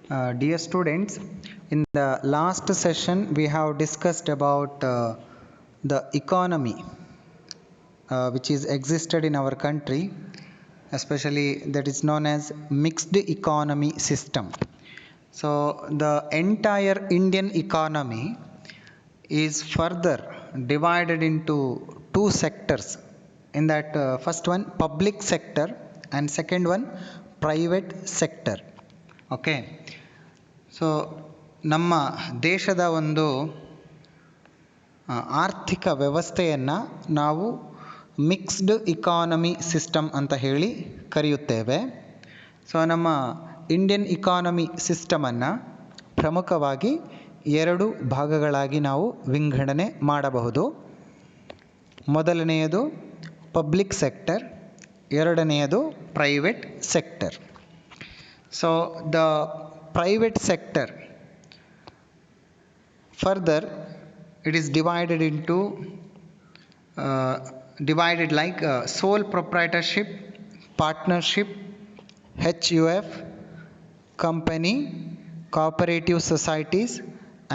Dear students, in the last session we have discussed about the economy which is existed in our country, especially that is known as mixed economy system. So the entire Indian economy is further divided into two sectors. In that first one public sector and second one private sector. Okay. So ನಮ್ಮ ದೇಶದ ಒಂದು ಆರ್ಥಿಕ ವ್ಯವಸ್ಥೆಯನ್ನು ನಾವು mixed economy system ಅಂತ ಹೇಳಿ ಕರೆಯುತ್ತೇವೆ. So ನಮ್ಮ ಇಂಡಿಯನ್ ಇಕಾನಮಿ ಸಿಸ್ಟಮನ್ನು ಪ್ರಮುಖವಾಗಿ ಎರಡು ಭಾಗಗಳಾಗಿ ನಾವು ವಿಂಗಡಣೆ ಮಾಡಬಹುದು. ಮೊದಲನೆಯದು ಪಬ್ಲಿಕ್ ಸೆಕ್ಟರ್, ಎರಡನೆಯದು private sector. So the private sector, further it is divided into like sole proprietorship, partnership, HUF, company, cooperative societies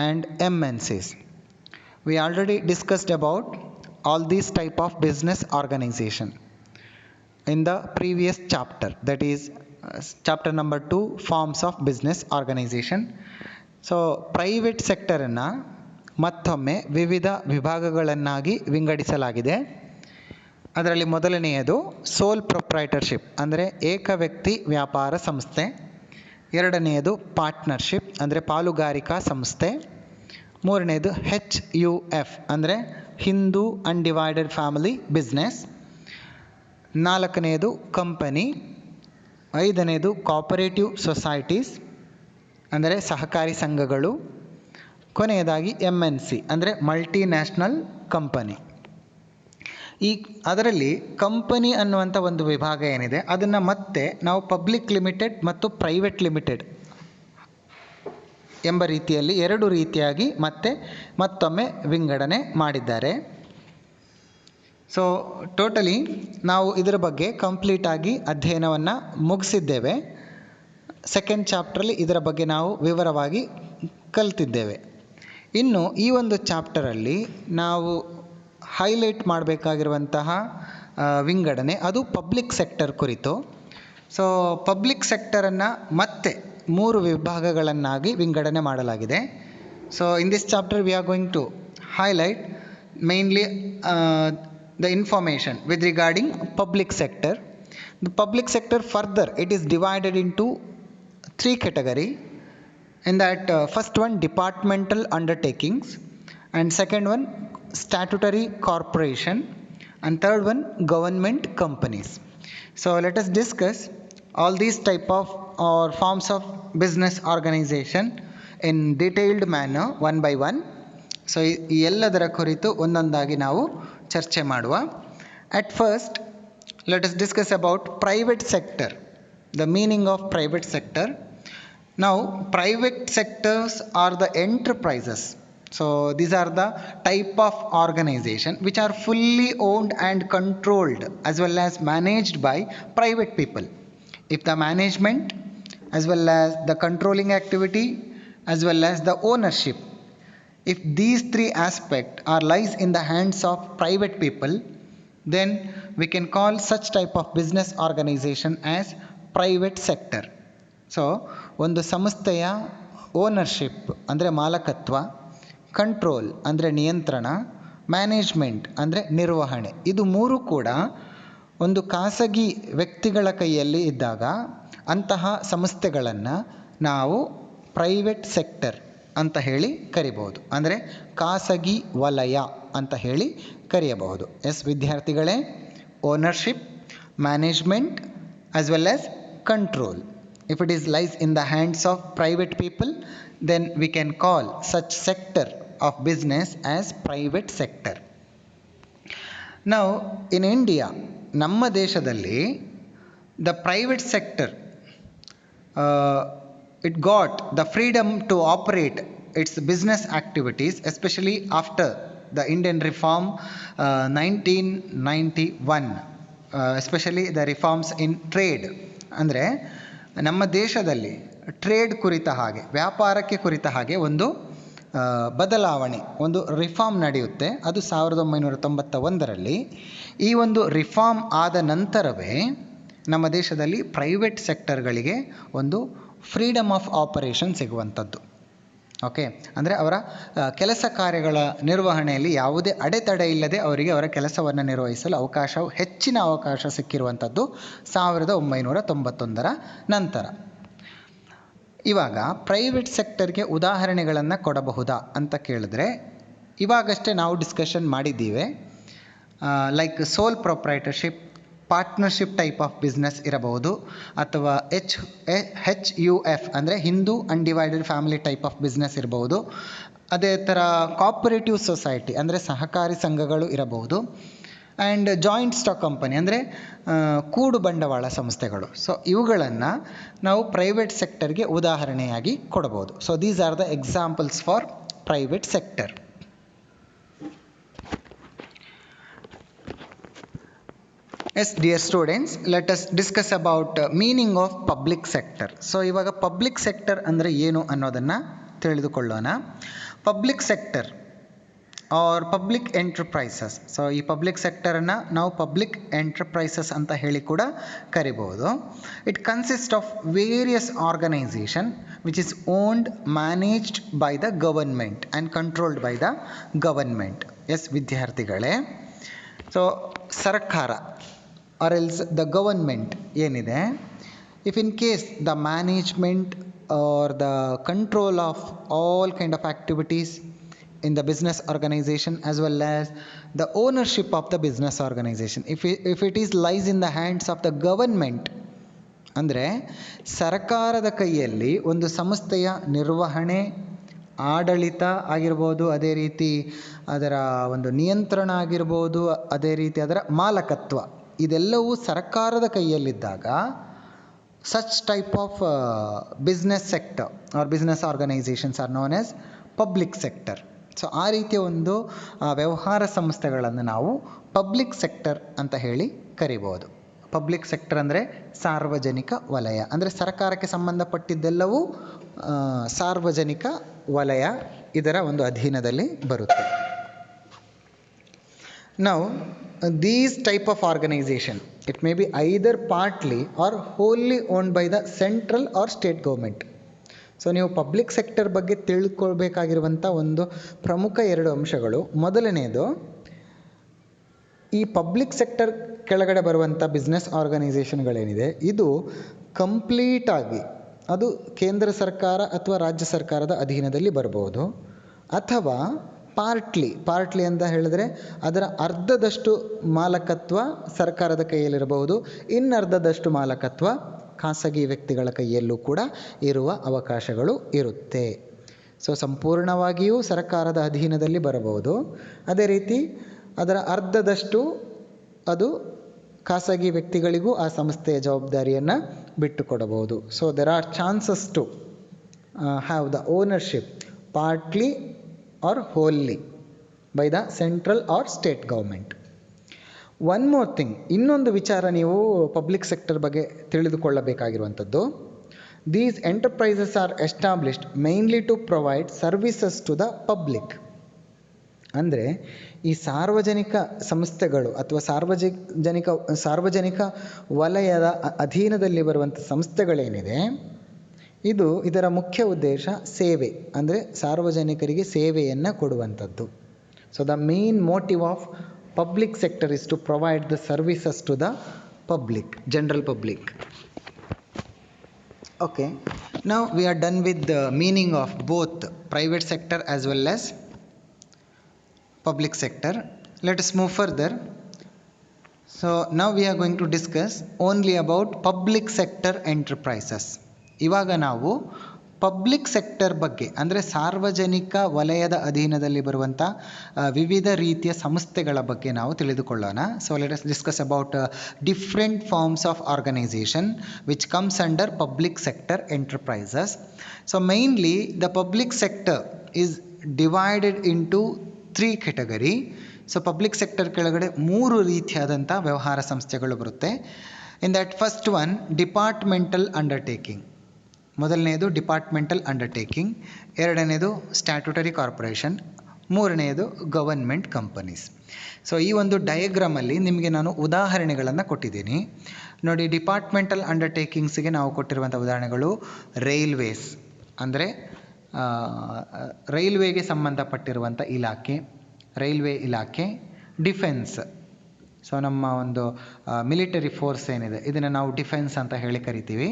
and MNCs. We already discussed about all these type of business organization in the previous chapter, that is chapter number 2, forms of business organization. So private ಸೆಕ್ಟರನ್ನು ಮತ್ತೊಮ್ಮೆ ವಿವಿಧ ವಿಭಾಗಗಳನ್ನಾಗಿ ವಿಂಗಡಿಸಲಾಗಿದೆ. ಅದರಲ್ಲಿ ಮೊದಲನೆಯದು ಸೋಲ್ proprietorship ಅಂದರೆ ಏಕ ವ್ಯಕ್ತಿ ವ್ಯಾಪಾರ ಸಂಸ್ಥೆ, ಎರಡನೆಯದು ಪಾರ್ಟ್ನರ್ಶಿಪ್ ಅಂದರೆ ಪಾಲುಗಾರಿಕಾ ಸಂಸ್ಥೆ, ಮೂರನೆಯದು HUF ಅಂದರೆ ಹಿಂದೂ ಅನ್ಡಿವೈಡೆಡ್ ಫ್ಯಾಮಿಲಿ ಬಿಸ್ನೆಸ್, ನಾಲ್ಕನೆಯದು ಕಂಪನಿ, ಐದನೇದು ಕೋಆಪರೇಟಿವ್ ಸೊಸೈಟೀಸ್ ಅಂದರೆ ಸಹಕಾರಿ ಸಂಘಗಳು, ಕೊನೆಯದಾಗಿ MNC ಅಂದರೆ ಮಲ್ಟಿನ್ಯಾಷನಲ್ ಕಂಪನಿ. ಅದರಲ್ಲಿ ಕಂಪನಿ ಅನ್ನುವಂಥ ಒಂದು ವಿಭಾಗ ಏನಿದೆ ಅದನ್ನು ಮತ್ತೆ ನಾವು ಪಬ್ಲಿಕ್ ಲಿಮಿಟೆಡ್ ಮತ್ತು ಪ್ರೈವೇಟ್ ಲಿಮಿಟೆಡ್ ಎಂಬ ರೀತಿಯಲ್ಲಿ ಎರಡು ರೀತಿಯಾಗಿ ಮತ್ತೊಮ್ಮೆ ವಿಂಗಡಣೆ ಮಾಡಿದ್ದಾರೆ. ಸೊ ಟೋಟಲಿ ನಾವು ಇದರ ಬಗ್ಗೆ ಕಂಪ್ಲೀಟಾಗಿ ಅಧ್ಯಯನವನ್ನು ಮುಗಿಸಿದ್ದೇವೆ. ಸೆಕೆಂಡ್ ಚಾಪ್ಟ್ರಲ್ಲಿ ಇದರ ಬಗ್ಗೆ ನಾವು ವಿವರವಾಗಿ ಕಲಿತಿದ್ದೇವೆ. ಇನ್ನು ಈ ಒಂದು ಚಾಪ್ಟರಲ್ಲಿ ನಾವು ಹೈಲೈಟ್ ಮಾಡಬೇಕಾಗಿರುವಂತಹ ವಿಂಗಡಣೆ ಅದು ಪಬ್ಲಿಕ್ ಸೆಕ್ಟರ್ ಕುರಿತು. ಸೊ ಪಬ್ಲಿಕ್ ಸೆಕ್ಟರನ್ನು ಮತ್ತೆ ಮೂರು ವಿಭಾಗಗಳನ್ನಾಗಿ ವಿಂಗಡಣೆ ಮಾಡಲಾಗಿದೆ. So in this chapter we are going to highlight mainly the information with regarding public sector. The public sector further it is divided into three category. In that first one departmental undertakings, and second one statutory corporation, and third one government companies. So let us discuss all these type of or forms of business organization in detailed manner one by one. So ಈ ಎಲ್ಲದರ ಕುರಿತು ಒಂದೊಂದಾಗಿ ನಾವು ಚರ್ಚೆ ಮಾಡುವ. At first let us discuss about private sector, the meaning of private sector. ನಾವು private sectors are the enterprises. So these are the type of organisation which are fully owned and controlled as well as managed by private people. If the management as well as the controlling activity as well as the ownership, if these three aspects are lies in the hands of private people, then we can call such type of business organization as private sector. So ಒಂದು ಸಂಸ್ಥೆಯ ownership ಅಂದರೆ ಮಾಲಕತ್ವ, control ಅಂದರೆ ನಿಯಂತ್ರಣ, management ಅಂದರೆ ನಿರ್ವಹಣೆ, ಇದು ಮೂರು ಕೂಡ ಒಂದು ಖಾಸಗಿ ವ್ಯಕ್ತಿಗಳ ಕೈಯಲ್ಲಿ ಇದ್ದಾಗ ಅಂತಹ ಸಂಸ್ಥೆಗಳನ್ನು ನಾವು ಪ್ರೈವೇಟ್ ಸೆಕ್ಟರ್ ಅಂತ ಹೇಳಿ ಕರಿಬಹುದು, ಅಂದರೆ ಖಾಸಗಿ ವಲಯ ಅಂತ ಹೇಳಿ ಕರೆಯಬಹುದು. ಎಸ್ ವಿದ್ಯಾರ್ಥಿಗಳೇ, ownership, management as well as control, if it is lies in the hands of private people, then we can call such sector of business as private sector. ನಾವು ಇನ್ ಇಂಡಿಯಾ, ನಮ್ಮ ದೇಶದಲ್ಲಿ the private sector it got the freedom to operate its business activities, especially after the Indian reform 1991, especially the reforms in trade. ಅಂದರೆ ನಮ್ಮ ದೇಶದಲ್ಲಿ trade ಕುರಿತ ಹಾಗೆ, ವ್ಯಾಪಾರಕ್ಕೆ ಕುರಿತ ಹಾಗೆ ಒಂದು ಬದಲಾವಣೆ, ಒಂದು ರಿಫಾರ್ಮ್ ನಡೆಯುತ್ತೆ. ಅದು 1991ರಲ್ಲಿ. ಈ ಒಂದು ರಿಫಾರ್ಮ್ ಆದ ನಂತರವೇ ನಮ್ಮ ದೇಶದಲ್ಲಿ ಪ್ರೈವೇಟ್ ಸೆಕ್ಟರ್ಗಳಿಗೆ ಒಂದು ಫ್ರೀಡಮ್ ಆಫ್ ಆಪರೇಷನ್ ಸಿಗುವಂಥದ್ದು. ಓಕೆ, ಅಂದರೆ ಅವರ ಕೆಲಸ ಕಾರ್ಯಗಳ ನಿರ್ವಹಣೆಯಲ್ಲಿ ಯಾವುದೇ ಅಡೆತಡೆ ಇಲ್ಲದೆ ಅವರಿಗೆ ಅವರ ಕೆಲಸವನ್ನು ನಿರ್ವಹಿಸಲು ಹೆಚ್ಚಿನ ಅವಕಾಶ ಸಿಕ್ಕಿರುವಂಥದ್ದು 1991ರ ನಂತರ. ಇವಾಗ ಪ್ರೈವೇಟ್ ಸೆಕ್ಟರ್ಗೆ ಉದಾಹರಣೆಗಳನ್ನು ಕೊಡಬಹುದಾ ಅಂತ ಕೇಳಿದ್ರೆ, ಇವಾಗಷ್ಟೇ ನಾವು ಡಿಸ್ಕಷನ್ ಮಾಡಿದ್ದೀವಿ. Like soul proprietorship, partnership type of business ಇರಬಹುದು, ಅಥವಾ HUF ಅಂದರೆ Hindu undivided family type of business ಇರಬಹುದು. ಅದೇ ಥರ ಕೋಆಪರೇಟಿವ್ ಸೊಸೈಟಿ ಅಂದರೆ ಸಹಕಾರಿ ಸಂಘಗಳು ಇರಬಹುದು. ಆ್ಯಂಡ್ ಜಾಯಿಂಟ್ ಸ್ಟಾಕ್ ಕಂಪನಿ ಅಂದರೆ ಕೂಡು ಬಂಡವಾಳ ಸಂಸ್ಥೆಗಳು. ಸೊ ಇವುಗಳನ್ನು ನಾವು ಪ್ರೈವೇಟ್ ಸೆಕ್ಟರ್ಗೆ ಉದಾಹರಣೆಯಾಗಿ ಕೊಡಬಹುದು. So these are the examples for private sector. Yes, dear students, let us discuss about meaning of public sector. So ಇವಾಗ ಪಬ್ಲಿಕ್ ಸೆಕ್ಟರ್ ಅಂದರೆ ಏನು ಅನ್ನೋದನ್ನು ತಿಳಿದುಕೊಳ್ಳೋಣ. Public sector are public enterprises. So ಈ ಪಬ್ಲಿಕ್ ಸೆಕ್ಟರನ್ನು ನಾವು ಪಬ್ಲಿಕ್ ಎಂಟರ್ಪ್ರೈಸಸ್ ಅಂತ ಹೇಳಿ ಕೂಡ ಕರಿಬಹುದು. It consist of various organisation which is owned, managed by the government and controlled by the government. Yes ವಿದ್ಯಾರ್ಥಿಗಳೇ, ಸೊ ಸರ್ಕಾರ ಆರ್ ಎಲ್ಸ್ ದ ಗವರ್ಮೆಂಟ್ ಏನಿದೆ, if in case the management or the control of all kind of activities in the business organization as well as the ownership of the business organization, if it is lies in the hands of the government, ಅಂದರೆ ಸರ್ಕಾರದ ಕೈಯಲ್ಲಿ ಒಂದು ಸಂಸ್ಥೆಯ ನಿರ್ವಹಣೆ, ಆಡಳಿತ ಆಗಿರ್ಬೋದು, ಅದೇ ರೀತಿ ಅದರ ಒಂದು ನಿಯಂತ್ರಣ ಆಗಿರ್ಬೋದು, ಅದೇ ರೀತಿ ಅದರ ಮಾಲಕತ್ವ, ಇದೆಲ್ಲವೂ ಸರ್ಕಾರದ ಕೈಯಲ್ಲಿದ್ದಾಗ such type of business sector or business organizations are known as public sector. So ಆ ರೀತಿಯ ಒಂದು ವ್ಯವಹಾರ ಸಂಸ್ಥೆಗಳನ್ನು ನಾವು ಪಬ್ಲಿಕ್ ಸೆಕ್ಟರ್ ಅಂತ ಹೇಳಿ ಕರಿಬೋದು. ಪಬ್ಲಿಕ್ ಸೆಕ್ಟರ್ ಅಂದರೆ ಸಾರ್ವಜನಿಕ ವಲಯ, ಅಂದರೆ ಸರ್ಕಾರಕ್ಕೆ ಸಂಬಂಧಪಟ್ಟಿದ್ದೆಲ್ಲವೂ ಸಾರ್ವಜನಿಕ ವಲಯ, ಇದರ ಒಂದು ಅಧೀನದಲ್ಲಿ ಬರುತ್ತೆ. Now these type of organization, it may be either partly or wholly owned by the central or state government. So ನೀವು ಪಬ್ಲಿಕ್ ಸೆಕ್ಟರ್ ಬಗ್ಗೆ ತಿಳ್ಕೊಳ್ಬೇಕಾಗಿರುವಂಥ ಒಂದು ಪ್ರಮುಖ 2 ಅಂಶಗಳು. ಮೊದಲನೆಯದು, ಈ ಪಬ್ಲಿಕ್ ಸೆಕ್ಟರ್ ಕೆಳಗಡೆ ಬರುವಂಥ ಬಿಸ್ನೆಸ್ ಆರ್ಗನೈಸೇಷನ್ಗಳೇನಿದೆ, ಇದು ಕಂಪ್ಲೀಟಾಗಿ ಅದು ಕೇಂದ್ರ ಸರ್ಕಾರ ಅಥವಾ ರಾಜ್ಯ ಸರ್ಕಾರದ ಅಧೀನದಲ್ಲಿ ಬರಬಹುದು, ಅಥವಾ ಪಾರ್ಟ್ಲಿ ಅಂತ ಹೇಳಿದ್ರೆ ಅದರ ಅರ್ಧದಷ್ಟು ಮಾಲಕತ್ವ ಸರ್ಕಾರದ ಕೈಯಲ್ಲಿರಬಹುದು, ಇನ್ನರ್ಧದಷ್ಟು ಮಾಲಕತ್ವ ಖಾಸಗಿ ವ್ಯಕ್ತಿಗಳ ಕೈಯಲ್ಲೂ ಕೂಡ ಇರುವ ಅವಕಾಶಗಳು ಇರುತ್ತೆ. ಸೊ ಸಂಪೂರ್ಣವಾಗಿಯೂ ಸರ್ಕಾರದ ಅಧೀನದಲ್ಲಿ ಬರಬಹುದು, ಅದೇ ರೀತಿ ಅದರ ಅರ್ಧದಷ್ಟು ಅದು ಖಾಸಗಿ ವ್ಯಕ್ತಿಗಳಿಗೂ ಆ ಸಂಸ್ಥೆಯ ಜವಾಬ್ದಾರಿಯನ್ನು ಬಿಟ್ಟುಕೊಡಬಹುದು. So there are chances to have the ownership partly or wholly by the central or state government. One more thing, ಇನ್ನೊಂದು ವಿಚಾರ ನೀವು ಪಬ್ಲಿಕ್ ಸೆಕ್ಟರ್ ಬಗ್ಗೆ ತಿಳಿದುಕೊಳ್ಳಬೇಕಾಗಿರುವಂಥದ್ದು, these enterprises are established mainly to provide services to the public. ಅಂದರೆ ಈ ಸಾರ್ವಜನಿಕ ಸಂಸ್ಥೆಗಳು ಅಥವಾ ಸಾರ್ವಜನಿಕ ವಲಯದ ಅಧೀನದಲ್ಲಿ ಬರುವಂಥ ಸಂಸ್ಥೆಗಳೇನಿದೆ, ಇದರ ಮುಖ್ಯ ಉದ್ದೇಶ ಸೇವೆ, ಅಂದರೆ ಸಾರ್ವಜನಿಕರಿಗೆ ಸೇವೆಯನ್ನು ಕೊಡುವಂಥದ್ದು. So the main motive of public sector is to provide the services to the public, general public. Okay, now we are done with the meaning of both private sector as well as public sector. Let us move further. So now we are going to discuss only about public sector enterprises. ಇವಾಗ ನಾವು public sector ಬಗ್ಗೆ, ಅಂದರೆ ಸಾರ್ವಜನಿಕ ವಲಯದ ಅಧೀನದಲ್ಲಿ ಬರುವಂಥ ವಿವಿಧ ರೀತಿಯ ಸಂಸ್ಥೆಗಳ ಬಗ್ಗೆ ನಾವು ತಿಳಿದುಕೊಳ್ಳೋಣ. So let us discuss about different forms of organisation which comes under public sector enterprises. So mainly the public sector is divided into 3 category. So public sector ಕೆಳಗಡೆ 3 ರೀತಿಯಾದಂಥ ವ್ಯವಹಾರ ಸಂಸ್ಥೆಗಳು ಬರುತ್ತೆ. In that first one, departmental undertaking. ಮೊದಲನೆಯದು departmental undertaking, ಎರಡನೇದು statutory corporation, ಮೂರನೆಯದು government companies. So ಈ ಒಂದು ಡಯಾಗ್ರಾಮಲ್ಲಿ ನಿಮಗೆ ನಾನು ಉದಾಹರಣೆಗಳನ್ನು ಕೊಟ್ಟಿದ್ದೀನಿ ನೋಡಿ. ಡಿಪಾರ್ಟ್ಮೆಂಟಲ್ ಅಂಡರ್ಟೇಕಿಂಗ್ಸ್ಗೆ ನಾವು ಕೊಟ್ಟಿರುವಂಥ ಉದಾಹರಣೆಗಳು ರೈಲ್ವೇಸ್ ಅಂದರೆ ರೈಲ್ವೆಗೆ ಸಂಬಂಧಪಟ್ಟಿರುವಂಥ ಇಲಾಖೆ, ರೈಲ್ವೆ ಇಲಾಖೆ, ಡಿಫೆನ್ಸ್, ಸೊ ನಮ್ಮ ಒಂದು ಮಿಲಿಟರಿ ಫೋರ್ಸ್ ಏನಿದೆ ಇದನ್ನು ನಾವು ಡಿಫೆನ್ಸ್ ಅಂತ ಹೇಳಿ ಕರಿತೀವಿ.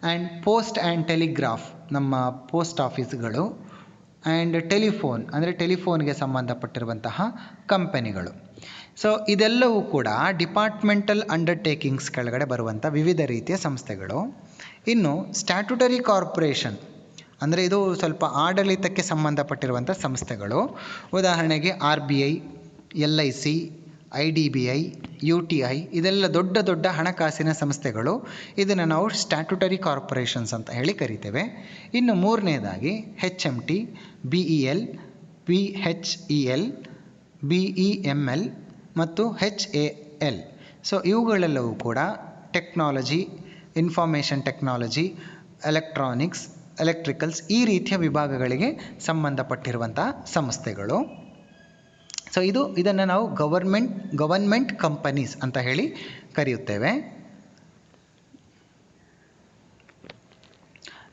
ಆ್ಯಂಡ್ ಪೋಸ್ಟ್ ಆ್ಯಂಡ್ ಟೆಲಿಗ್ರಾಫ್ ನಮ್ಮ ಪೋಸ್ಟ್ ಆಫೀಸ್ಗಳು, ಆ್ಯಂಡ್ ಟೆಲಿಫೋನ್ ಅಂದರೆ ಟೆಲಿಫೋನ್ಗೆ ಸಂಬಂಧಪಟ್ಟಿರುವಂತಹ ಕಂಪನಿಗಳು. ಸೊ ಇದೆಲ್ಲವೂ ಕೂಡ ಡಿಪಾರ್ಟ್ಮೆಂಟಲ್ ಅಂಡರ್ಟೇಕಿಂಗ್ಸ್ ಕೆಳಗಡೆ ಬರುವಂಥ ವಿವಿಧ ರೀತಿಯ ಸಂಸ್ಥೆಗಳು. ಇನ್ನು ಸ್ಟ್ಯಾಟ್ಯೂಟರಿ ಕಾರ್ಪೊರೇಷನ್ ಅಂದರೆ ಇದು ಸ್ವಲ್ಪ ಆಡಳಿತಕ್ಕೆ ಸಂಬಂಧಪಟ್ಟಿರುವಂಥ ಸಂಸ್ಥೆಗಳು. ಉದಾಹರಣೆಗೆ RBI, LIC, IDBI, UTI ಇದೆಲ್ಲ ದೊಡ್ಡ ದೊಡ್ಡ ಹಣಕಾಸಿನ ಸಂಸ್ಥೆಗಳು. ಇದನ್ನು ನಾವು ಸ್ಟ್ಯಾಟ್ಯೂಟರಿ ಕಾರ್ಪೊರೇಷನ್ಸ್ ಅಂತ ಹೇಳಿ ಕರಿತೇವೆ. ಇನ್ನು ಮೂರನೇದಾಗಿ HMT, BEL, BHEL, BEML ಮತ್ತು HAL. ಸೊ ಇವುಗಳೆಲ್ಲವೂ ಕೂಡ technology, information technology, electronics, electricals ಈ ರೀತಿಯ ವಿಭಾಗಗಳಿಗೆ ಸಂಬಂಧಪಟ್ಟಿರುವಂಥ ಸಂಸ್ಥೆಗಳು. ಸೊ ಇದನ್ನು ನಾವು ಗವರ್ನ್ಮೆಂಟ್ ಕಂಪನೀಸ್ ಅಂತ ಹೇಳಿ ಕರೆಯುತ್ತೇವೆ.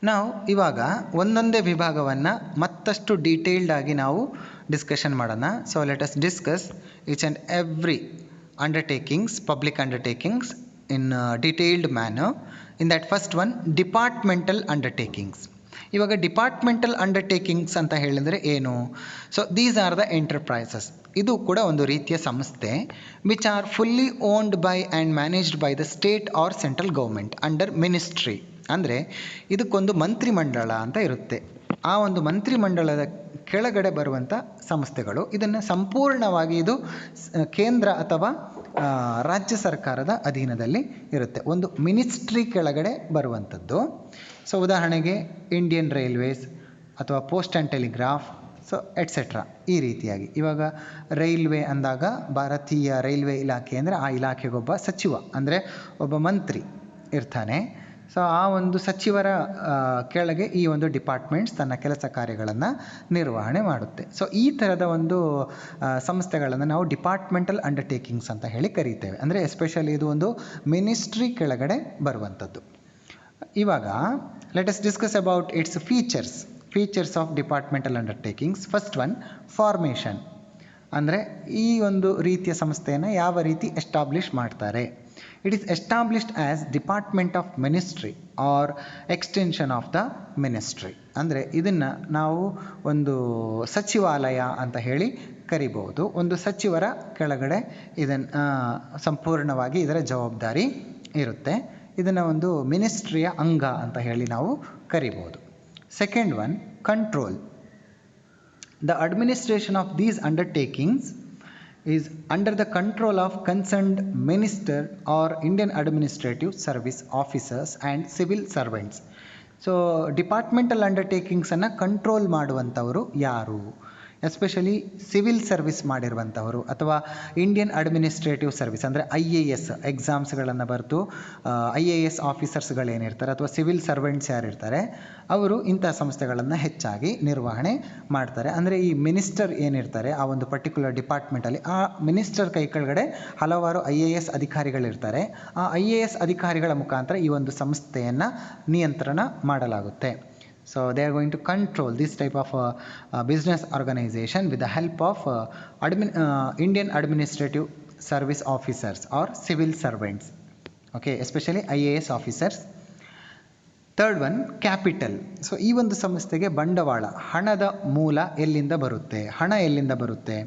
ನಾವು ಇವಾಗ ಒಂದೊಂದೇ ವಿಭಾಗವನ್ನು ಮತ್ತಷ್ಟು ಡೀಟೇಲ್ಡ್ ಆಗಿ ನಾವು ಡಿಸ್ಕಷನ್ ಮಾಡೋಣ. So let us discuss each and every undertakings, public undertakings in detailed manner. In that first one departmental undertakings. ಇವಾಗ ಡಿಪಾರ್ಟ್ಮೆಂಟಲ್ ಅಂಡರ್ಟೇಕಿಂಗ್ಸ್ ಅಂತ ಹೇಳಿದರೆ ಏನು? So these are the enterprises. ಇದು ಕೂಡ ಒಂದು ರೀತಿಯ ಸಂಸ್ಥೆ which are fully owned by and managed by the state or central government under ministry. ಅಂದರೆ ಇದಕ್ಕೊಂದು ಮಂತ್ರಿಮಂಡಲ ಅಂತ ಇರುತ್ತೆ. ಆ ಒಂದು ಮಂತ್ರಿಮಂಡಲದ ಕೆಳಗಡೆ ಬರುವಂಥ ಸಂಸ್ಥೆಗಳು. ಇದನ್ನು ಸಂಪೂರ್ಣವಾಗಿ ಇದು ಕೇಂದ್ರ ಅಥವಾ ರಾಜ್ಯ ಸರ್ಕಾರದ ಅಧೀನದಲ್ಲಿ ಇರುತ್ತೆ. ಒಂದು ಮಿನಿಸ್ಟ್ರಿ ಕೆಳಗಡೆ ಬರುವಂಥದ್ದು. ಸೊ ಉದಾಹರಣೆಗೆ ಇಂಡಿಯನ್ ರೈಲ್ವೇಸ್ ಅಥವಾ post and telegraph, so et cetera ಈ ರೀತಿಯಾಗಿ. ಇವಾಗ ರೈಲ್ವೆ ಅಂದಾಗ ಭಾರತೀಯ ರೈಲ್ವೆ ಇಲಾಖೆ ಅಂದರೆ ಆ ಇಲಾಖೆಗೊಬ್ಬ ಸಚಿವ ಅಂದರೆ ಒಬ್ಬ ಮಂತ್ರಿ ಇರ್ತಾನೆ. ಸೊ ಆ ಒಂದು ಸಚಿವರ ಕೆಳಗೆ ಈ ಒಂದು ಡಿಪಾರ್ಟ್ಮೆಂಟ್ಸ್ ತನ್ನ ಕೆಲಸ ಕಾರ್ಯಗಳನ್ನು ನಿರ್ವಹಣೆ ಮಾಡುತ್ತೆ. ಸೊ ಈ ಥರದ ಒಂದು ಸಂಸ್ಥೆಗಳನ್ನು ನಾವು ಡಿಪಾರ್ಟ್ಮೆಂಟಲ್ ಅಂಡರ್ಟೇಕಿಂಗ್ಸ್ ಅಂತ ಹೇಳಿ ಕರೀತೇವೆ. ಅಂದರೆ ಎಸ್ಪೆಷಲಿ ಇದು ಒಂದು ಮಿನಿಸ್ಟ್ರಿ ಕೆಳಗಡೆ ಬರುವಂಥದ್ದು. ಇವಾಗ let us discuss about its features of departmental undertakings. First one, formation. ಅಂದರೆ ಈ ಒಂದು ರೀತಿಯ ಸಂಸ್ಥೆಯನ್ನು ಯಾವ ರೀತಿ ಎಸ್ಟಾಬ್ಲಿಷ್ ಮಾಡ್ತಾರೆ? It is established as department of ministry or extension of the ministry. ಅಂದರೆ ಇದನ್ನು ನಾವು ಒಂದು ಸಚಿವಾಲಯ ಅಂತ ಹೇಳಿ ಕರಿಬಹುದು. ಒಂದು ಸಚಿವರ ಕೆಳಗಡೆ ಇದನ್ನು ಸಂಪೂರ್ಣವಾಗಿ ಇದರ ಜವಾಬ್ದಾರಿ ಇರುತ್ತೆ. ಇದನ್ನು ಒಂದು ಮಿನಿಸ್ಟ್ರಿಯ ಅಂಗ ಅಂತ ಹೇಳಿ ನಾವು ಕರಿಬೋದು. Second one, control. The administration of these undertakings is under the control of concerned minister or Indian administrative service officers and civil servants. So departmental undertakings ಅನ್ನು ಕಂಟ್ರೋಲ್ ಮಾಡುವಂಥವರು ಯಾರು? ಎಸ್ಪೆಷಲಿ ಸಿವಿಲ್ ಸರ್ವಿಸ್ ಮಾಡಿರುವಂಥವರು ಅಥವಾ ಇಂಡಿಯನ್ ಅಡ್ಮಿನಿಸ್ಟ್ರೇಟಿವ್ ಸರ್ವಿಸ್ ಅಂದರೆ IAS ಎಕ್ಸಾಮ್ಸ್ಗಳನ್ನು ಬರೆದು IAS ಆಫೀಸರ್ಸ್ಗಳೇನಿರ್ತಾರೆ ಅಥವಾ civil servants ಯಾರಿರ್ತಾರೆ ಅವರು ಇಂಥ ಸಂಸ್ಥೆಗಳನ್ನು ಹೆಚ್ಚಾಗಿ ನಿರ್ವಹಣೆ ಮಾಡ್ತಾರೆ. ಅಂದರೆ ಈ ಮಿನಿಸ್ಟರ್ ಏನಿರ್ತಾರೆ ಆ ಒಂದು ಪರ್ಟಿಕ್ಯುಲರ್ ಡಿಪಾರ್ಟ್ಮೆಂಟಲ್ಲಿ, ಆ ಮಿನಿಸ್ಟರ್ ಕೈ ಕೆಳಗಡೆ ಹಲವಾರು IAS ಅಧಿಕಾರಿಗಳಿರ್ತಾರೆ. ಆ IAS ಅಧಿಕಾರಿಗಳ ಮುಖಾಂತರ ಈ ಒಂದು ಸಂಸ್ಥೆಯನ್ನು ನಿಯಂತ್ರಣ ಮಾಡಲಾಗುತ್ತೆ. So they are going to control this type of business organization with the help of Indian administrative service officers or civil servants. Okay, especially IAS officers. Third one, capital. So ಈ ಒಂದು ಸಂಸ್ಥೆಗೆ ಬಂಡವಾಳ, ಹಣದ ಮೂಲ ಎಲ್ಲಿಂದ ಬರುತ್ತೆ? ಹಣ ಎಲ್ಲಿಂದ ಬರುತ್ತೆ?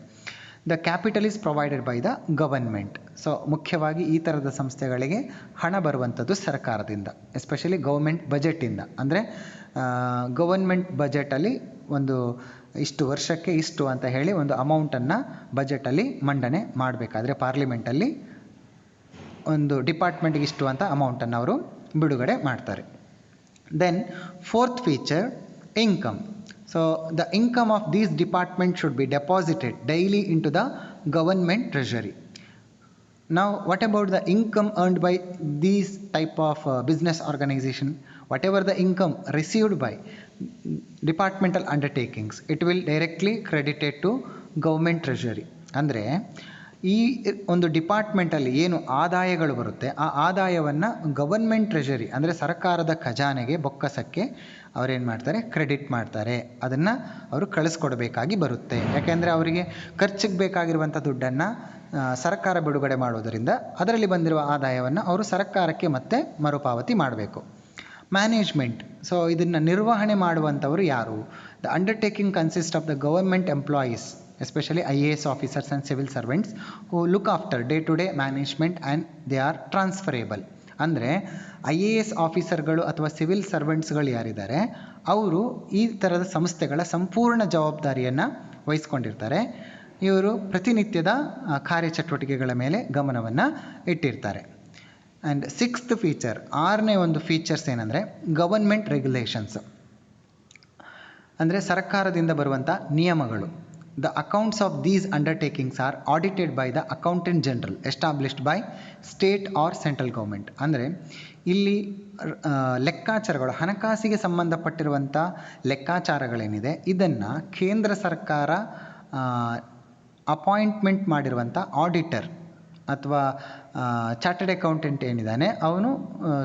The capital is provided by the government. So ಮುಖ್ಯವಾಗಿ ಈ ಥರದ ಸಂಸ್ಥೆಗಳಿಗೆ ಹಣ ಬರುವಂಥದ್ದು ಸರ್ಕಾರದಿಂದ, ಎಸ್ಪೆಷಲಿ ಗೌರ್ಮೆಂಟ್ ಬಜೆಟಿಂದ. ಅಂದರೆ ಗವರ್ಮೆಂಟ್ ಬಜೆಟಲ್ಲಿ ಒಂದು ಇಷ್ಟು ವರ್ಷಕ್ಕೆ ಇಷ್ಟು ಅಂತ ಹೇಳಿ ಒಂದು ಅಮೌಂಟನ್ನು ಬಜೆಟಲ್ಲಿ ಮಂಡನೆ ಮಾಡಬೇಕಾದ್ರೆ ಪಾರ್ಲಿಮೆಂಟಲ್ಲಿ ಒಂದು ಡಿಪಾರ್ಟ್ಮೆಂಟ್ಗೆ ಇಷ್ಟು ಅಂತ ಅಮೌಂಟನ್ನು ಅವರು ಬಿಡುಗಡೆ ಮಾಡ್ತಾರೆ. Then fourth feature, income. So the income of these departments should be deposited daily into the government treasury. Now what about the income earned by these type of business organization? whatever the income received by departmental undertakings, it will directly credited to government treasury. ಅಂದರೆ ಈ ಒಂದು ಡಿಪಾರ್ಟ್ಮೆಂಟಲ್ಲಿ ಏನು ಆದಾಯಗಳು ಬರುತ್ತೆ ಆ ಆದಾಯವನ್ನು government treasury ಅಂದರೆ ಸರ್ಕಾರದ ಖಜಾನೆಗೆ ಬೊಕ್ಕಸಕ್ಕೆ ಅವರೇನು ಮಾಡ್ತಾರೆ, ಕ್ರೆಡಿಟ್ ಮಾಡ್ತಾರೆ. ಅದನ್ನು ಅವರು ಕಳಿಸ್ಕೊಡ್ಬೇಕಾಗಿ ಬರುತ್ತೆ. ಯಾಕೆಂದರೆ ಅವರಿಗೆ ಖರ್ಚಿಗೆ ಬೇಕಾಗಿರುವಂಥ ದುಡ್ಡನ್ನು ಸರ್ಕಾರ ಬಿಡುಗಡೆ ಮಾಡೋದರಿಂದ ಅದರಲ್ಲಿ ಬಂದಿರುವ ಆದಾಯವನ್ನು ಅವರು ಸರ್ಕಾರಕ್ಕೆ ಮತ್ತೆ ಮರುಪಾವತಿ ಮಾಡಬೇಕು. ಮ್ಯಾನೇಜ್ಮೆಂಟ್, ಸೊ ಇದನ್ನು ನಿರ್ವಹಣೆ ಮಾಡುವಂಥವರು ಯಾರು? The undertaking consist of the government employees, especially IAS officers and civil servants who look after day-to-day management and they are transferable. ಅಂದರೆ IAS ಆಫೀಸರ್ಗಳು ಅಥವಾ ಸಿವಿಲ್ ಸರ್ವೆಂಟ್ಸ್ಗಳು ಯಾರಿದ್ದಾರೆ ಅವರು ಈ ಥರದ ಸಂಸ್ಥೆಗಳ ಸಂಪೂರ್ಣ ಜವಾಬ್ದಾರಿಯನ್ನು ವಹಿಸ್ಕೊಂಡಿರ್ತಾರೆ. ಇವರು ಪ್ರತಿನಿತ್ಯದ ಕಾರ್ಯಚಟುವಟಿಕೆಗಳ ಮೇಲೆ ಗಮನವನ್ನು ಇಟ್ಟಿರ್ತಾರೆ. ಆ್ಯಂಡ್ ಸಿಕ್ಸ್ತ್ ಫೀಚರ್, ಆರನೇ ಒಂದು ಫೀಚರ್ಸ್ ಏನಂದರೆ ಗವರ್ಮೆಂಟ್ ರೆಗ್ಯುಲೇಷನ್ಸ್, ಅಂದರೆ ಸರ್ಕಾರದಿಂದ ಬರುವಂಥ ನಿಯಮಗಳು. The accounts of these undertakings are audited by the Accountant General established by state or central government. ಅಂದರೆ ಇಲ್ಲಿ ಲೆಕ್ಕಾಚಾರಗಳು, ಹಣಕಾಸಿಗೆ ಸಂಬಂಧಪಟ್ಟಿರುವಂಥ ಲೆಕ್ಕಾಚಾರಗಳೇನಿದೆ ಇದನ್ನು ಕೇಂದ್ರ ಸರ್ಕಾರ ಅಪಾಯಿಂಟ್ಮೆಂಟ್ ಮಾಡಿರುವಂಥ ಆಡಿಟರ್ ಅಥವಾ ಚಾರ್ಟರ್ಡ್ ಅಕೌಂಟೆಂಟ್ ಏನಿದ್ದಾನೆ ಅವನು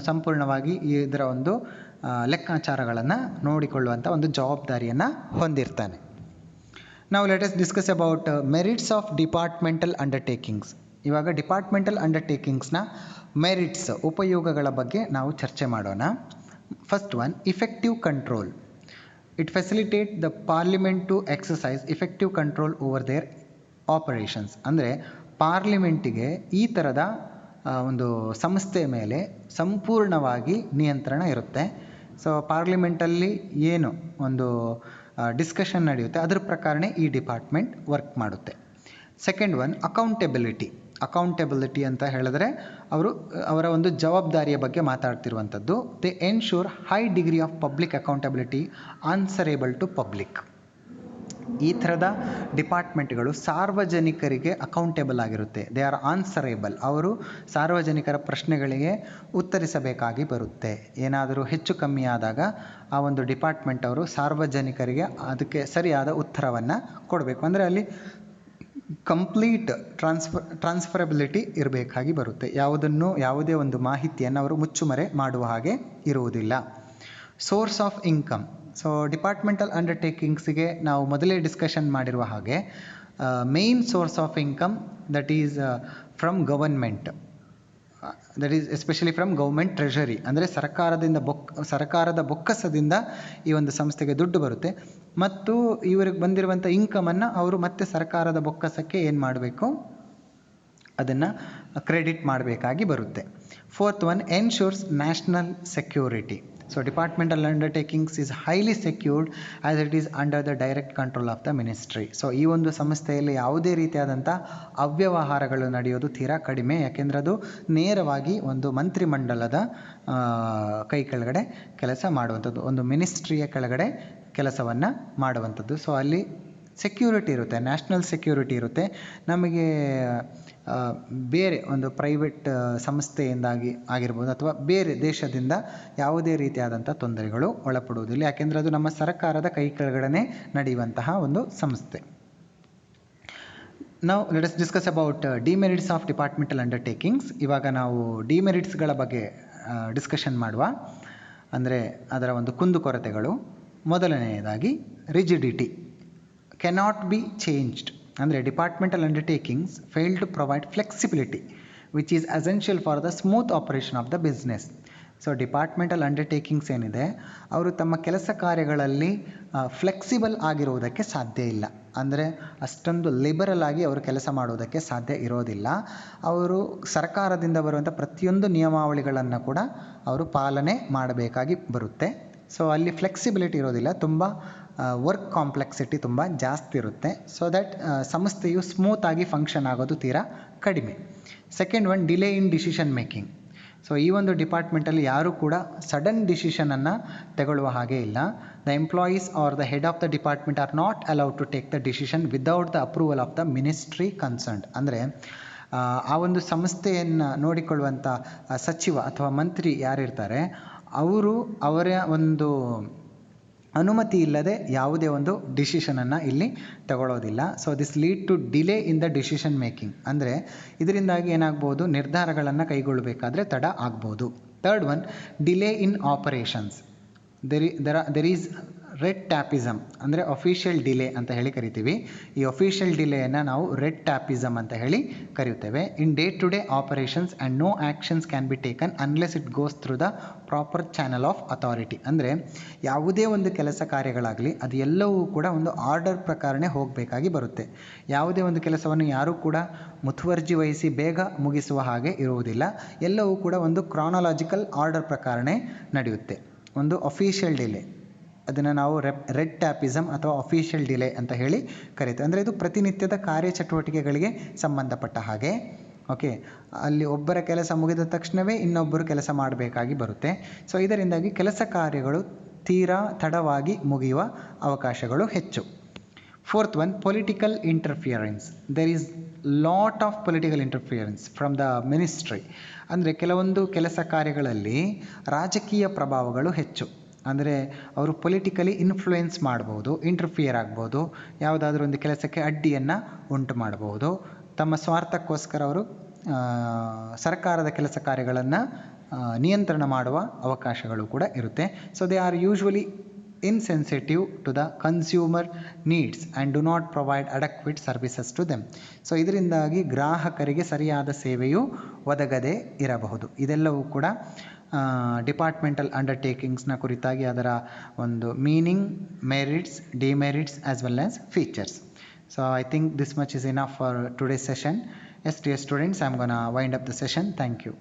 ಸಂಪೂರ್ಣವಾಗಿ ಇದರ ಒಂದು ಲೆಕ್ಕಾಚಾರಗಳನ್ನು ನೋಡಿಕೊಳ್ಳುವಂಥ ಒಂದು ಜವಾಬ್ದಾರಿಯನ್ನು ಹೊಂದಿರ್ತಾನೆ. Now let us discuss about merits of departmental undertakings. ಇವಾಗ ಡಿಪಾರ್ಟ್ಮೆಂಟಲ್ ಅಂಡರ್ಟೇಕಿಂಗ್ಸ್ನ ಮೆರಿಟ್ಸ್, ಉಪಯೋಗಗಳ ಬಗ್ಗೆ ನಾವು ಚರ್ಚೆ ಮಾಡೋಣ. First one, effective control. It facilitate the parliament to exercise effective control over their operations. ಅಂದರೆ ಪಾರ್ಲಿಮೆಂಟಿಗೆ ಈ ಥರದ ಒಂದು ಸಂಸ್ಥೆ ಮೇಲೆ ಸಂಪೂರ್ಣವಾಗಿ ನಿಯಂತ್ರಣ ಇರುತ್ತೆ. ಸೊ ಪಾರ್ಲಿಮೆಂಟಲ್ಲಿ ಏನು ಒಂದು ಡಿಸ್ಕಷನ್ ನಡೆಯುತ್ತೆ ಅದರ ಪ್ರಕಾರನೇ ಈ ಡಿಪಾರ್ಟ್ಮೆಂಟ್ ವರ್ಕ್ ಮಾಡುತ್ತೆ. Second one, accountability. ಅಕೌಂಟೆಬಿಲಿಟಿ ಅಂತ ಹೇಳಿದ್ರೆ ಅವರ ಒಂದು ಜವಾಬ್ದಾರಿಯ ಬಗ್ಗೆ ಮಾತಾಡ್ತಿರುವಂಥದ್ದು. They ensure high degree of public accountability answerable to public. ಈ ಥರದ ಡಿಪಾರ್ಟ್ಮೆಂಟ್ಗಳು ಸಾರ್ವಜನಿಕರಿಗೆ ಅಕೌಂಟೇಬಲ್ ಆಗಿರುತ್ತೆ. They are answerable. ಅವರು ಸಾರ್ವಜನಿಕರ ಪ್ರಶ್ನೆಗಳಿಗೆ ಉತ್ತರಿಸಬೇಕಾಗಿ ಬರುತ್ತೆ. ಏನಾದರೂ ಹೆಚ್ಚು ಕಮ್ಮಿ ಆದಾಗ ಆ ಒಂದು ಡಿಪಾರ್ಟ್ಮೆಂಟ್ ಅವರು ಸಾರ್ವಜನಿಕರಿಗೆ ಅದಕ್ಕೆ ಸರಿಯಾದ ಉತ್ತರವನ್ನು ಕೊಡಬೇಕು. ಅಂದರೆ ಅಲ್ಲಿ ಕಂಪ್ಲೀಟ್ ಟ್ರಾನ್ಸ್ಫರಬಿಲಿಟಿ ಇರಬೇಕಾಗಿ ಬರುತ್ತೆ. ಯಾವುದೇ ಒಂದು ಮಾಹಿತಿಯನ್ನು ಅವರು ಮುಚ್ಚುಮರೆ ಮಾಡುವ ಹಾಗೆ ಇರುವುದಿಲ್ಲ. Source of income. So departmental ಅಂಡರ್ಟೇಕಿಂಗ್ಸಿಗೆ ನಾವು ಮೊದಲೇ ಡಿಸ್ಕಷನ್ ಮಾಡಿರುವ ಹಾಗೆ main source of income that is from government, that is especially from government treasury. ಅಂದರೆ ಸರ್ಕಾರದ ಬೊಕ್ಕಸದಿಂದ ಈ ಒಂದು ಸಂಸ್ಥೆಗೆ ದುಡ್ಡು ಬರುತ್ತೆ ಮತ್ತು ಇವರಿಗೆ ಬಂದಿರುವಂಥ ಇನ್ಕಮನ್ನು ಅವರು ಮತ್ತೆ ಸರ್ಕಾರದ ಬೊಕ್ಕಸಕ್ಕೆ ಏನು ಮಾಡಬೇಕು, ಅದನ್ನು ಕ್ರೆಡಿಟ್ ಮಾಡಬೇಕಾಗಿ ಬರುತ್ತೆ. Fourth one, ensures national security. So departmental undertakings is highly secured as it is under the direct control of the ministry. So ಈ ಒಂದು ಸಂಸ್ಥೆಯಲ್ಲಿ ಯಾವುದೇ ರೀತಿಯಾದಂಥ ಅವ್ಯವಹಾರಗಳು ನಡೆಯೋದು ತೀರಾ ಕಡಿಮೆ. ಯಾಕೆಂದರೆ ಅದು ನೇರವಾಗಿ ಒಂದು ಮಂತ್ರಿಮಂಡಲದ ಕೈ ಕೆಳಗಡೆ ಕೆಲಸ ಮಾಡುವಂಥದ್ದು, ಒಂದು ಮಿನಿಸ್ಟ್ರಿಯ ಕೆಳಗಡೆ ಕೆಲಸವನ್ನು ಮಾಡುವಂಥದ್ದು. ಸೊ ಅಲ್ಲಿ ಸೆಕ್ಯೂರಿಟಿ ಇರುತ್ತೆ, ನ್ಯಾಷನಲ್ ಸೆಕ್ಯೂರಿಟಿ ಇರುತ್ತೆ. ನಮಗೆ ಬೇರೆ ಒಂದು ಪ್ರೈವೇಟ್ ಸಂಸ್ಥೆಯಿಂದಾಗಿ ಆಗಿರ್ಬೋದು ಅಥವಾ ಬೇರೆ ದೇಶದಿಂದ ಯಾವುದೇ ರೀತಿಯಾದಂಥ ತೊಂದರೆಗಳು ಒಳಪಡುವುದಿಲ್ಲ. ಯಾಕೆಂದರೆ ಅದು ನಮ್ಮ ಸರ್ಕಾರದ ಕೈ ಕೆಳಗಡೆ ನಡೆಯುವಂತಹ ಒಂದು ಸಂಸ್ಥೆ. ನಾವು let us discuss about demerits of departmental undertakings. ಇವಾಗ ನಾವು ಡಿಮೆರಿಟ್ಸ್ಗಳ ಬಗ್ಗೆ ಡಿಸ್ಕಷನ್ ಮಾಡುವ. ಅಂದರೆ ಅದರ ಒಂದು ಕುಂದುಕೊರತೆಗಳು. ಮೊದಲನೆಯದಾಗಿ ರಿಜಿಡಿಟಿ, ಕೆನಾಟ್ ಬಿ ಚೇಂಜ್ಡ್. ಅಂದರೆ departmental undertakings fail to provide flexibility which is essential for the smooth operation of the business. So departmental undertakings ಏನಿದೆ ಅವರು ತಮ್ಮ ಕೆಲಸ ಕಾರ್ಯಗಳಲ್ಲಿ ಫ್ಲೆಕ್ಸಿಬಲ್ ಆಗಿರುವುದಕ್ಕೆ ಸಾಧ್ಯ ಇಲ್ಲ. ಅಂದರೆ ಅಷ್ಟೊಂದು ಲಿಬರಲ್ ಆಗಿ ಅವರು ಕೆಲಸ ಮಾಡುವುದಕ್ಕೆ ಸಾಧ್ಯ ಇರೋದಿಲ್ಲ. ಅವರು ಸರ್ಕಾರದಿಂದ ಬರುವಂಥ ಪ್ರತಿಯೊಂದು ನಿಯಮಾವಳಿಗಳನ್ನು ಕೂಡ ಅವರು ಪಾಲನೆ ಮಾಡಬೇಕಾಗಿ ಬರುತ್ತೆ. ಸೊ ಅಲ್ಲಿ ಫ್ಲೆಕ್ಸಿಬಿಲಿಟಿ ಇರೋದಿಲ್ಲ, ತುಂಬ ವರ್ಕ್ ಕಾಂಪ್ಲೆಕ್ಸಿಟಿ ತುಂಬ ಜಾಸ್ತಿ ಇರುತ್ತೆ. ಸೊ ದ್ಯಾಟ್ ಸಂಸ್ಥೆಯು ಸ್ಮೂತಾಗಿ ಫಂಕ್ಷನ್ ಆಗೋದು ತೀರಾ ಕಡಿಮೆ. ಸೆಕೆಂಡ್ ಒನ್, ಡಿಲೇ ಇನ್ ಡಿಸಿಷನ್ ಮೇಕಿಂಗ್. ಸೊ ಈ ಒಂದು ಡಿಪಾರ್ಟ್ಮೆಂಟಲ್ಲಿ ಯಾರೂ ಕೂಡ ಸಡನ್ ಡಿಸಿಷನನ್ನು ತಗೊಳ್ಳುವ ಹಾಗೆ ಇಲ್ಲ. The employees or the head of the department are not allowed to take the decision without the approval of the ministry concerned. ಅಂದರೆ ಆ ಒಂದು ಸಂಸ್ಥೆಯನ್ನು ನೋಡಿಕೊಳ್ಳುವಂಥ ಸಚಿವ ಅಥವಾ ಮಂತ್ರಿ ಯಾರಿರ್ತಾರೆ ಅವರು ಅವರ ಒಂದು ಅನುಮತಿ ಇಲ್ಲದೆ ಯಾವುದೇ ಒಂದು ಡಿಸಿಷನನ್ನು ಇಲ್ಲಿ ತಗೊಳ್ಳೋದಿಲ್ಲ. So this lead to delay in the decision making. ಅಂದರೆ ಇದರಿಂದಾಗಿ ಏನಾಗ್ಬೋದು, ನಿರ್ಧಾರಗಳನ್ನು ಕೈಗೊಳ್ಳಬೇಕಾದ್ರೆ ತಡ ಆಗ್ಬೋದು. Third one, delay in operations. There is red tapism, ಅಂದರೆ ಅಫಿಷಿಯಲ್ ಡಿಲೇ ಅಂತ ಹೇಳಿ ಕರಿತೀವಿ. ಈ ಅಫಿಷಿಯಲ್ ಡಿಲೇಯನ್ನು ನಾವು ರೆಡ್ ಟ್ಯಾಪಿಸಮ್ ಅಂತ ಹೇಳಿ ಕರೆಯುತ್ತೇವೆ. In day to day operations and no actions can be taken unless it goes through the proper channel of authority. ಅಂದರೆ ಯಾವುದೇ ಒಂದು ಕೆಲಸ ಕಾರ್ಯಗಳಾಗಲಿ ಅದು ಎಲ್ಲವೂ ಕೂಡ ಒಂದು ಆರ್ಡರ್ ಪ್ರಕಾರನೇ ಹೋಗಬೇಕಾಗಿ ಬರುತ್ತೆ. ಯಾವುದೇ ಒಂದು ಕೆಲಸವನ್ನು ಯಾರೂ ಕೂಡ ಮುತುವರ್ಜಿ ವಹಿಸಿ ಬೇಗ ಮುಗಿಸುವ ಹಾಗೆ ಇರುವುದಿಲ್ಲ. ಎಲ್ಲವೂ ಕೂಡ ಒಂದು ಕ್ರಾನಲಾಜಿಕಲ್ ಆರ್ಡರ್ ಪ್ರಕಾರನೇ ನಡೆಯುತ್ತೆ. ಒಂದು ಅಫಿಷಿಯಲ್ ಡಿಲೇ, ಅದನ್ನು ನಾವು ರೆಡ್ ಟ್ಯಾಪಿಸಮ್ ಅಥವಾ ಅಫಿಷಿಯಲ್ ಡಿಲೇ ಅಂತ ಹೇಳಿ ಕರೀತೀವಿ. ಅಂದರೆ ಇದು ಪ್ರತಿನಿತ್ಯದ ಕಾರ್ಯಚಟುವಟಿಕೆಗಳಿಗೆ ಸಂಬಂಧಪಟ್ಟ ಹಾಗೆ. ಓಕೆ, ಅಲ್ಲಿ ಒಬ್ಬರ ಕೆಲಸ ಮುಗಿದ ತಕ್ಷಣವೇ ಇನ್ನೊಬ್ಬರು ಕೆಲಸ ಮಾಡಬೇಕಾಗಿ ಬರುತ್ತೆ. ಸೊ ಇದರಿಂದಾಗಿ ಕೆಲಸ ಕಾರ್ಯಗಳು ತೀರಾ ತಡವಾಗಿ ಮುಗಿಯುವ ಅವಕಾಶಗಳು ಹೆಚ್ಚು. Fourth one, political interference. There is lot of political interference from the ministry. ಅಂದರೆ ಕೆಲವೊಂದು ಕೆಲಸ ಕಾರ್ಯಗಳಲ್ಲಿ ರಾಜಕೀಯ ಪ್ರಭಾವಗಳು ಹೆಚ್ಚು. ಅಂದರೆ ಅವರು ಪೊಲಿಟಿಕಲಿ ಇನ್ಫ್ಲೂಯೆನ್ಸ್ ಮಾಡ್ಬೋದು, ಇಂಟರ್ಫಿಯರ್ ಆಗ್ಬೋದು, ಯಾವುದಾದ್ರೂ ಒಂದು ಕೆಲಸಕ್ಕೆ ಅಡ್ಡಿಯನ್ನು ಉಂಟು ಮಾಡಬಹುದು. ತಮ್ಮ ಸ್ವಾರ್ಥಕ್ಕೋಸ್ಕರ ಅವರು ಸರ್ಕಾರದ ಕೆಲಸ ಕಾರ್ಯಗಳನ್ನು ನಿಯಂತ್ರಣ ಮಾಡುವ ಅವಕಾಶಗಳು ಕೂಡ ಇರುತ್ತೆ. So they are usually insensitive to the consumer needs and do not provide adequate services to them. So ಇದರಿಂದಾಗಿ ಗ್ರಾಹಕರಿಗೆ ಸರಿಯಾದ ಸೇವೆಯು ಒದಗದೇ ಇರಬಹುದು. ಇದೆಲ್ಲವೂ ಕೂಡ ಡಿಪಾರ್ಟ್ಮೆಂಟಲ್ ಅಂಡರ್ಟೇಕಿಂಗ್ಸ್ನ ಕುರಿತಾಗಿ ಅದರ ಒಂದು meaning, merits, demerits as well as features. So I think this much is enough for today's session. Yes, dear students, I'm gonna wind up the session. Thank you.